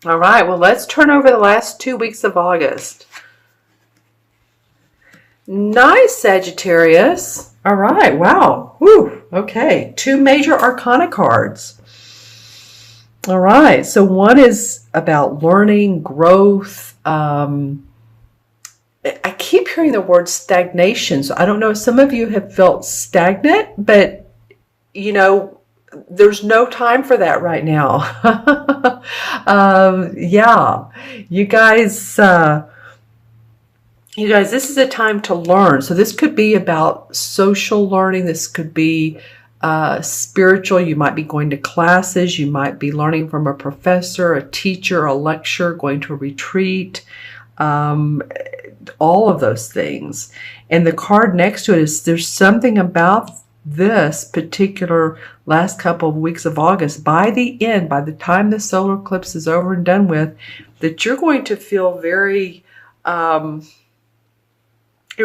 All right, well, let's turn over the last 2 weeks of August. Nice, Sagittarius. All right, wow. Whew. Okay, 2 major arcana cards. All right, so one is about learning, growth. I keep hearing the word stagnation. So I don't know if some of you have felt stagnant, but you know, there's no time for that right now. Yeah, you guys, this is a time to learn. So this could be about social learning. This could be spiritual. You might be going to classes. You might be learning from a professor, a teacher, a lecturer, going to a retreat. All of those things. And the card next to it is there's something about this particular last couple of weeks of August, by the end, by the time the solar eclipse is over and done with, that you're going to feel very, you're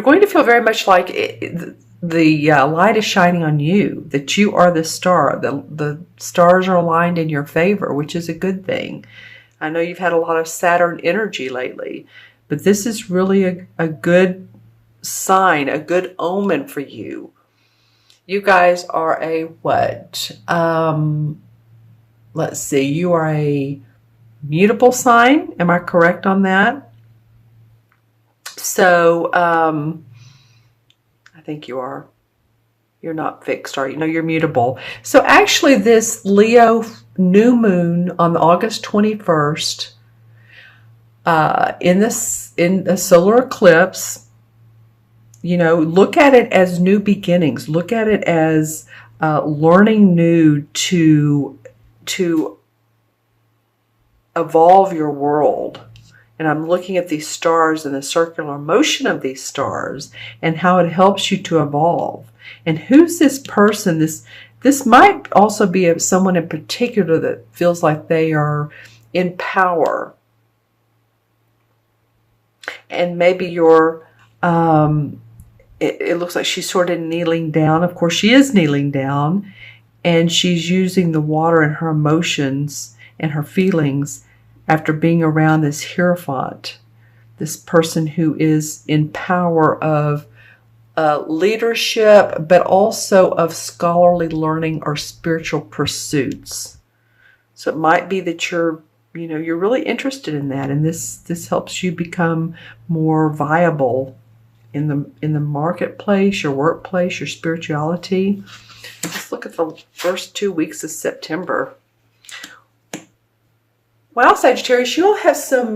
going to feel very much like the light is shining on you, that you are the star. The stars are aligned in your favor, which is a good thing. I know you've had a lot of Saturn energy lately, but this is really a good sign, a good omen for you. You guys are a what? Let's see, you are a mutable sign. Am I correct on that? So, I think you are. You're not fixed, are you? No, you're mutable. So actually this Leo new moon on August 21st, in the solar eclipse, look at it as new beginnings. Look at it as learning new to evolve your world. And I'm looking at these stars and the circular motion of these stars and how it helps you to evolve. And who's this person? This might also be someone in particular that feels like they are in power. And maybe you're, it looks like she's sort of kneeling down. Of course, she is kneeling down, and she's using the water and her emotions and her feelings after being around this Hierophant, this person who is in power of leadership, but also of scholarly learning or spiritual pursuits. So it might be that you're really interested in that, and this helps you become more viable in the marketplace, your workplace, your spirituality. Just look at the first 2 weeks of September. Well, Sagittarius, you'll have some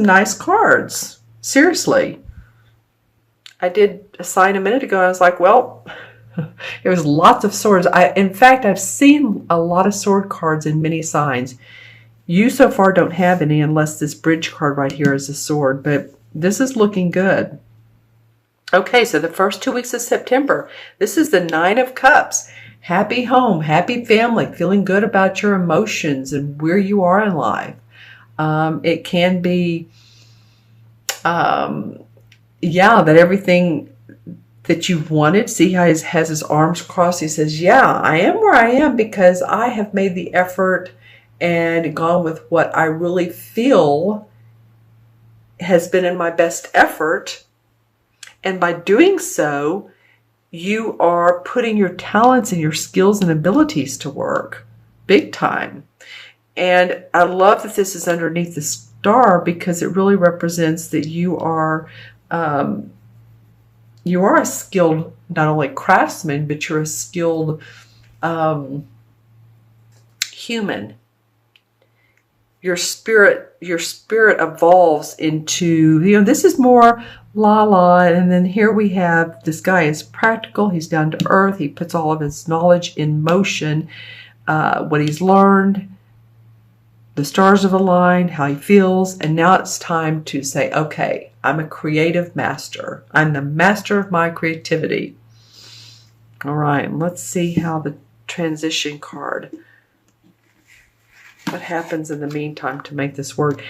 nice cards. Seriously. I did a sign a minute ago. I was like, well, it was lots of swords. In fact, I've seen a lot of sword cards in many signs. You so far don't have any unless this bridge card right here is a sword, but this is looking good. Okay, so the first 2 weeks of September, this is the Nine of Cups. Happy home, happy family, feeling good about your emotions and where you are in life. It can be, that everything that you've wanted. See how he has his arms crossed. He says, yeah, I am where I am because I have made the effort and gone with what I really feel has been in my best effort. And by doing so, you are putting your talents and your skills and abilities to work big time. And I love that this is underneath the star because it really represents that you are a skilled, not only craftsman, but you're a skilled human. Your spirit evolves into, this is more la, and then here we have, this guy is practical, he's down to earth, he puts all of his knowledge in motion, what he's learned, the stars have aligned, how he feels, and now it's time to say, okay, I'm a creative master. I'm the master of my creativity. All right, let's see how the transition card, what happens in the meantime to make this work.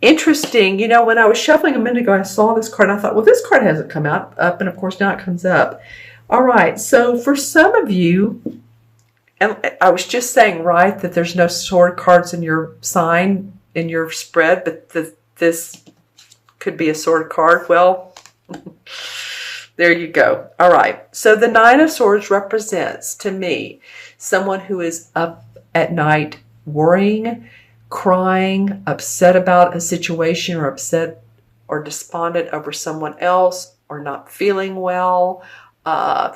Interesting, when I was shuffling a minute ago, I saw this card and I thought, well, this card hasn't come up, and of course now it comes up. All right, so for some of you, And I was just saying, right, that there's no sword cards in your sign, in your spread, but this could be a sword card. Well, there you go. All right. So the Nine of Swords represents, to me, someone who is up at night worrying, crying, upset about a situation, or upset or despondent over someone else, or not feeling well,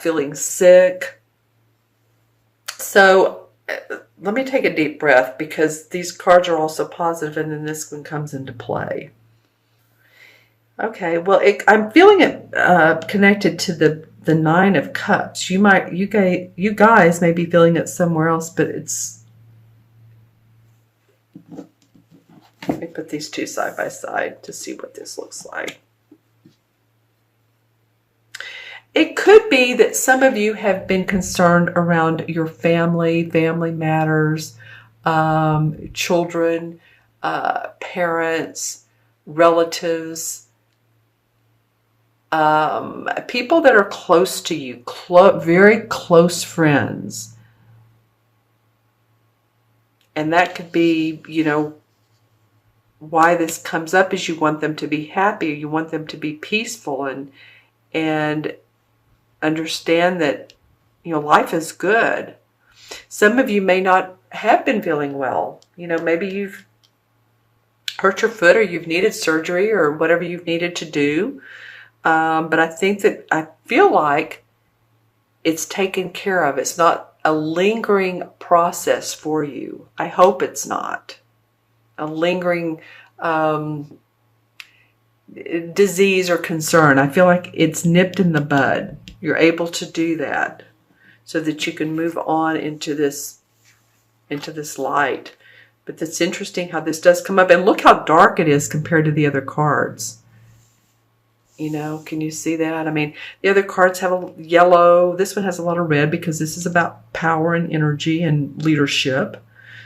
feeling sick. So let me take a deep breath, because these cards are also positive, and then this one comes into play. Okay, well, I'm feeling it connected to the Nine of Cups. You guys may be feeling it somewhere else, but it's. Let me put these two side by side to see what this looks like. It could be that some of you have been concerned around your family matters, children, parents, relatives, people that are close to you, very close friends. And that could be, why this comes up is you want them to be happy, you want them to be peaceful, and understand that, life is good. Some of you may not have been feeling well. Maybe you've hurt your foot, or you've needed surgery, or whatever you've needed to do. But I feel like it's taken care of. It's not a lingering process for you. I hope it's not a lingering disease or concern. I feel like it's nipped in the bud. You're able to do that so that you can move on into this light. But it's interesting how this does come up, and look how dark it is compared to the other cards. Can you see that? I mean, the other cards have a yellow. This one has a lot of red, because this is about power and energy and leadership.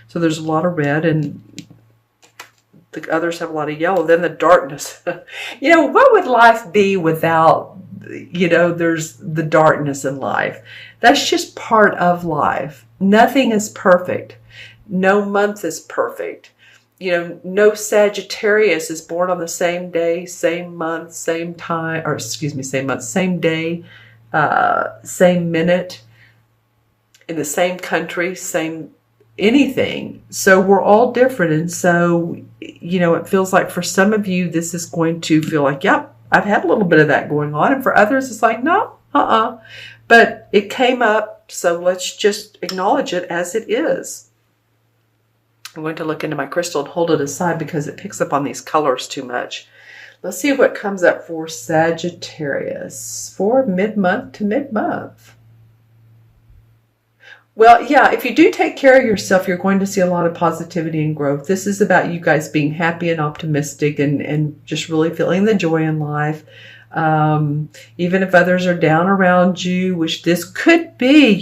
So there's a lot of red, and the others have a lot of yellow. Then the darkness. What would life be without, there's the darkness in life. That's just part of life. Nothing is perfect. No month is perfect. No Sagittarius is born on the same day, same month, same time, or same month, same day, same minute, in the same country, same anything. So we're all different. And so, it feels like for some of you, this is going to feel like, yep, I've had a little bit of that going on. And for others, it's like, no, But it came up, so let's just acknowledge it as it is. I'm going to look into my crystal and hold it aside because it picks up on these colors too much. Let's see what comes up for Sagittarius for mid-month to mid-month. Well, yeah, if you do take care of yourself, you're going to see a lot of positivity and growth. This is about you guys being happy and optimistic and just really feeling the joy in life. Even if others are down around you, which this could be,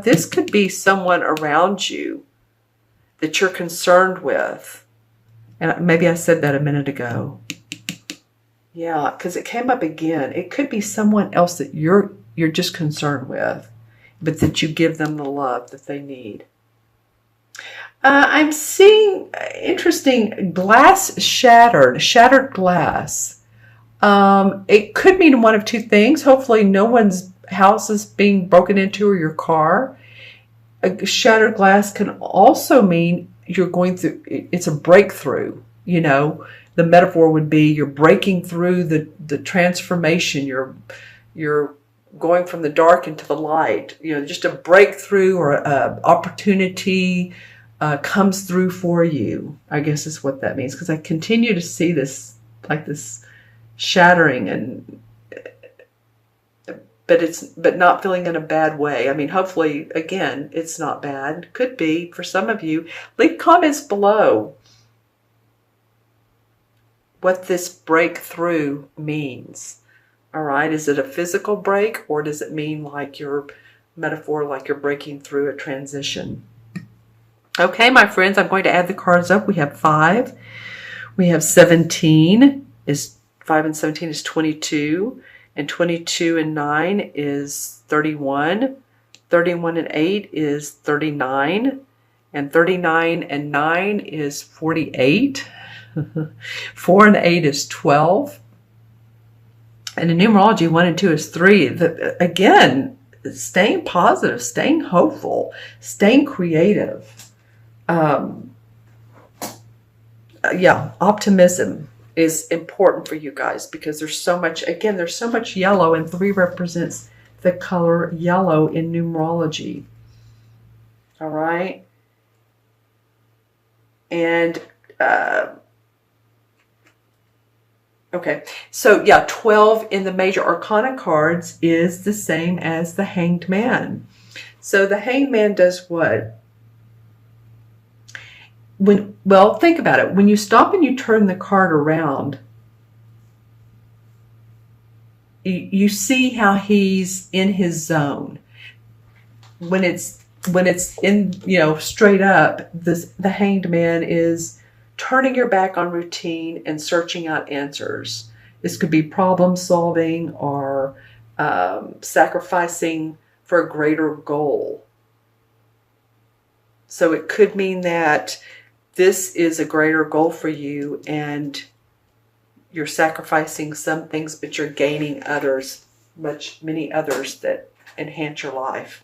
this could be someone around you that you're concerned with. And maybe I said that a minute ago. Yeah, because it came up again. It could be someone else that you're just concerned with, but that you give them the love that they need. I'm seeing interesting glass shattered glass. It could mean one of two things. Hopefully no one's house is being broken into, or your car. A shattered glass can also mean you're going through, it's a breakthrough. The metaphor would be you're breaking through the transformation. You're going from the dark into the light. Just a breakthrough or a opportunity comes through for you, I guess is what that means. Because I continue to see this, like this shattering, but not feeling in a bad way. I mean, hopefully, again, it's not bad. Could be for some of you. Leave comments below what this breakthrough means. All right, is it a physical break, or does it mean like your metaphor, like you're breaking through a transition? Okay, my friends, I'm going to add the cards up. We have 5. We have 17. 5 and 17 is 22. And 22 and 9 is 31. 31 and 8 is 39. And 39 and 9 is 48. 4 and 8 is 12. And in numerology, 1 and 2 is 3. Again, staying positive, staying hopeful, staying creative. Yeah, optimism is important for you guys because there's so much, again, there's so much yellow, and 3 represents the color yellow in numerology. All right. And, okay, so yeah, 12 in the major arcana cards is the same as the Hanged Man. So the Hanged Man does what? Well, think about it. When you stop and you turn the card around, you see how he's in his zone. When it's in, straight up, the Hanged Man is turning your back on routine and searching out answers. This could be problem solving or sacrificing for a greater goal. So it could mean that this is a greater goal for you and you're sacrificing some things, but you're gaining others, many others that enhance your life.